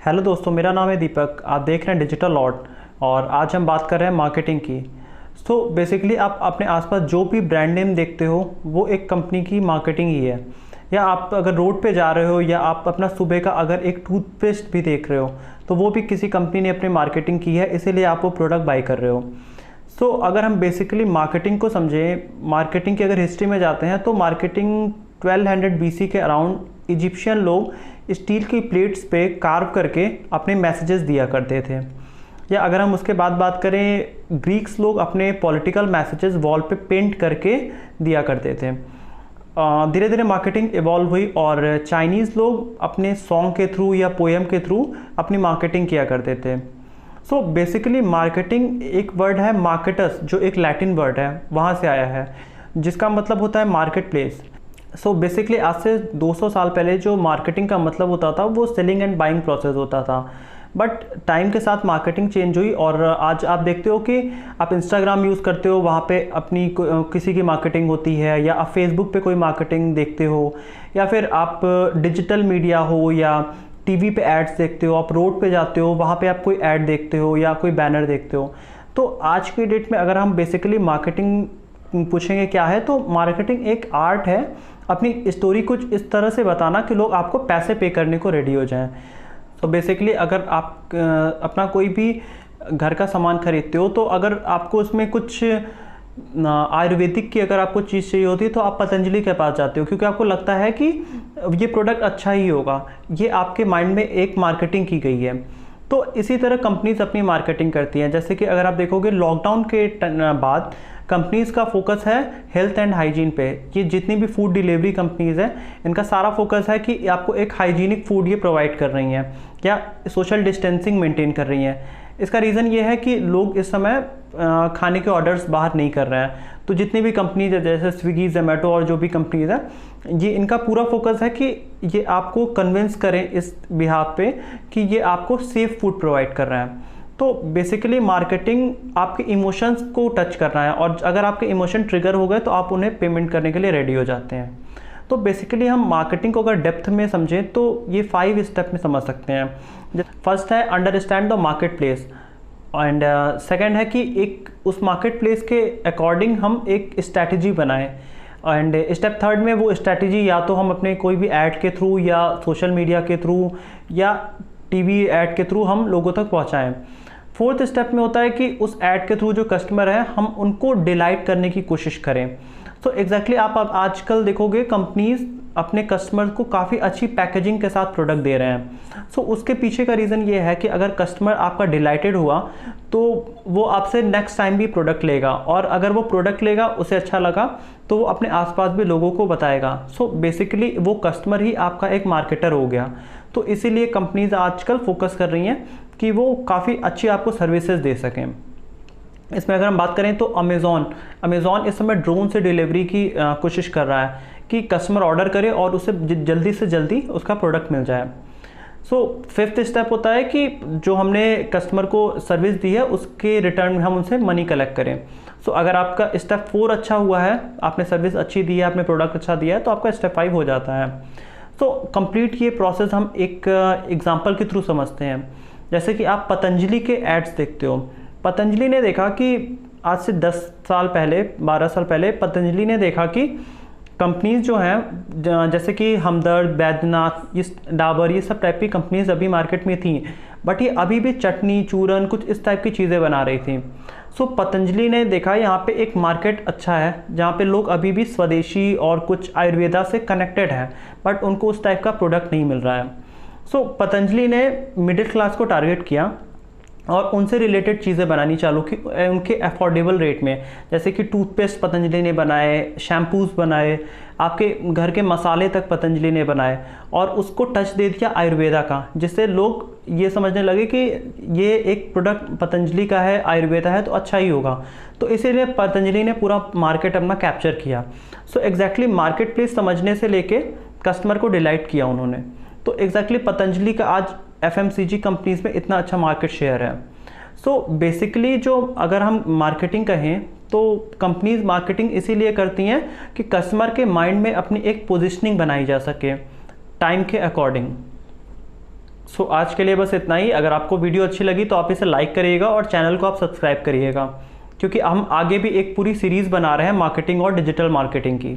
Hello दोस्तों, मेरा नाम है दीपक। आप देख रहे हैं डिजिटल लॉट और आज हम बात कर रहे हैं मार्केटिंग की। सो बेसिकली आप अपने आसपास जो भी ब्रांड नेम देखते हो वो एक कंपनी की मार्केटिंग ही है। या आप अगर रोड पे जा रहे हो या आप अपना सुबह का अगर एक टूथपेस्ट भी देख रहे हो तो वो भी किसी कंपनी ने अपनी मार्केटिंग की है, इसीलिए आप वो प्रोडक्ट बाई कर रहे हो। सो अगर हम बेसिकली मार्केटिंग को समझें, मार्केटिंग की अगर हिस्ट्री में जाते हैं तो मार्केटिंग 1200 BC के अराउंड इजिप्शियन लोग स्टील की प्लेट्स पे कार्व करके अपने मैसेजेस दिया करते थे। या अगर हम उसके बाद बात करें, ग्रीक्स लोग अपने पॉलिटिकल मैसेजेस वॉल पे पेंट करके दिया करते थे। धीरे धीरे मार्केटिंग इवॉल्व हुई और चाइनीज़ लोग अपने सॉन्ग के थ्रू या पोएम के थ्रू अपनी मार्केटिंग किया करते थे। सो बेसिकली मार्केटिंग एक वर्ड है मार्केटस, जो एक लैटिन वर्ड है, वहाँ से आया है, जिसका मतलब होता है मार्केट प्लेस। सो बेसिकली आज से 200 साल पहले जो मार्केटिंग का मतलब होता था वो सेलिंग एंड बाइंग प्रोसेस होता था। बट टाइम के साथ मार्केटिंग चेंज हुई और आज आप देखते हो कि आप इंस्टाग्राम यूज़ करते हो, वहाँ पे अपनी किसी की मार्केटिंग होती है, या आप फेसबुक पे कोई मार्केटिंग देखते हो, या फिर आप डिजिटल मीडिया हो या टीवी पे एड्स देखते हो, आप रोड पे जाते हो वहाँ पे आप कोई ऐड देखते हो या कोई बैनर देखते हो। तो आज की डेट में अगर हम बेसिकली मार्केटिंग पूछेंगे क्या है, तो मार्केटिंग एक आर्ट है अपनी स्टोरी कुछ इस तरह से बताना कि लोग आपको पैसे पे करने को रेडी हो जाएं। तो बेसिकली अगर आप अपना कोई भी घर का सामान खरीदते हो तो अगर आपको उसमें कुछ आयुर्वेदिक की अगर आपको चीज़ चाहिए होती है तो आप पतंजलि के पास जाते हो, क्योंकि आपको लगता है कि ये प्रोडक्ट अच्छा ही होगा। ये आपके माइंड में एक मार्केटिंग की गई है। तो इसी तरह कंपनीज अपनी मार्केटिंग करती हैं। जैसे कि अगर आप देखोगे लॉकडाउन के बाद कंपनीज का फोकस है हेल्थ एंड हाइजीन पे। ये जितनी भी फूड डिलीवरी कंपनीज हैं इनका सारा फोकस है कि आपको एक हाइजीनिक फूड ये प्रोवाइड कर रही हैं या सोशल डिस्टेंसिंग मेंटेन कर रही हैं। इसका रीज़न ये है कि लोग इस समय खाने के ऑर्डर्स बाहर नहीं कर रहे हैं। तो जितनी भी कंपनीज है जैसे स्विगी, जोमेटो और जो भी कंपनीज है, ये इनका पूरा फोकस है कि ये आपको कन्विंस करें इस बिहाफ पे कि ये आपको सेफ फूड प्रोवाइड कर रहे हैं। तो बेसिकली मार्केटिंग आपके इमोशंस को टच कर रहा है और अगर आपके इमोशन ट्रिगर हो गए तो आप उन्हें पेमेंट करने के लिए रेडी हो जाते हैं। तो बेसिकली हम मार्केटिंग को अगर डेप्थ में समझें तो ये 5 स्टेप में समझ सकते हैं। फर्स्ट है understand the market place, and second है कि एक उस मार्केट प्लेस के अकॉर्डिंग हम एक स्ट्रैटेजी बनाएं, एंड स्टेप थर्ड में वो स्ट्रैटेजी या तो हम अपने कोई भी ऐड के थ्रू या सोशल मीडिया के थ्रू या टीवी ऐड के थ्रू हम लोगों तक पहुंचाएं। फोर्थ स्टेप में होता है कि उस ऐड के थ्रू जो कस्टमर है हम उनको डिलाइट करने की कोशिश करें। तो एग्जैक्टली आप आजकल देखोगे कंपनीज अपने कस्टमर को काफ़ी अच्छी पैकेजिंग के साथ प्रोडक्ट दे रहे हैं। सो उसके पीछे का रीज़न ये है कि अगर कस्टमर आपका डिलाइटेड हुआ तो वो आपसे नेक्स्ट टाइम भी प्रोडक्ट लेगा, और अगर वो प्रोडक्ट लेगा उसे अच्छा लगा तो वो अपने आसपास भी लोगों को बताएगा। सो बेसिकली वो कस्टमर ही आपका एक मार्केटर हो गया। तो इसीलिए कंपनीज आजकल फोकस कर रही हैं कि वो काफ़ी अच्छी आपको सर्विसेज दे सकें। इसमें अगर हम बात करें तो अमेज़ॉन इस समय ड्रोन से डिलीवरी की कोशिश कर रहा है कि कस्टमर ऑर्डर करे और उसे जल्दी से जल्दी उसका प्रोडक्ट मिल जाए। सो फिफ्थ स्टेप होता है कि जो हमने कस्टमर को सर्विस दी है उसके रिटर्न में हम उनसे मनी कलेक्ट करें। सो अगर आपका स्टेप 4 अच्छा हुआ है, आपने सर्विस अच्छी दी है, आपने प्रोडक्ट अच्छा दिया है, तो आपका स्टेप 5 हो जाता है। तो कंप्लीट ये प्रोसेस हम एक एग्जांपल के थ्रू समझते हैं। जैसे कि आप पतंजलि के एड्स देखते हो। पतंजलि ने देखा कि आज से 10 साल पहले, 12 साल पहले पतंजलि ने देखा कि कंपनीज जो हैं जैसे कि हमदर्द, बैद्यनाथ, ये डाबर, ये सब टाइप की कंपनीज अभी मार्केट में थी, बट ये अभी भी चटनी, चूरन, कुछ इस टाइप की चीज़ें बना रही थी। सो पतंजलि ने देखा यहाँ पे एक मार्केट अच्छा है जहाँ पे लोग अभी भी स्वदेशी और कुछ आयुर्वेदा से कनेक्टेड है, बट उनको उस टाइप का प्रोडक्ट नहीं मिल रहा है। सो पतंजलि ने मिडिल क्लास को टारगेट किया और उनसे रिलेटेड चीज़ें बनानी चालू की उनके अफोर्डेबल रेट में। जैसे कि टूथपेस्ट पतंजलि ने बनाए, शैम्पूज़ बनाए, आपके घर के मसाले तक पतंजलि ने बनाए और उसको टच दे दिया आयुर्वेदा का, जिससे लोग ये समझने लगे कि ये एक प्रोडक्ट पतंजलि का है, आयुर्वेदा है, तो अच्छा ही होगा। तो इसीलिए पतंजलि ने पूरा मार्केट अपना कैप्चर किया। सो एग्जैक्टली मार्केट प्लेस समझने से लेके कस्टमर को डिलाइट किया उन्होंने। तो एग्जैक्टली पतंजलि का आज FMCG कंपनीज में इतना अच्छा मार्केट शेयर है। सो बेसिकली जो अगर हम मार्केटिंग कहें तो कंपनीज मार्केटिंग इसीलिए करती हैं कि कस्टमर के माइंड में अपनी एक पोजीशनिंग बनाई जा सके टाइम के अकॉर्डिंग। सो आज के लिए बस इतना ही। अगर आपको वीडियो अच्छी लगी तो आप इसे लाइक करिएगा और चैनल को आप सब्सक्राइब करिएगा, क्योंकि हम आगे भी एक पूरी सीरीज़ बना रहे हैं मार्केटिंग और डिजिटल मार्केटिंग की।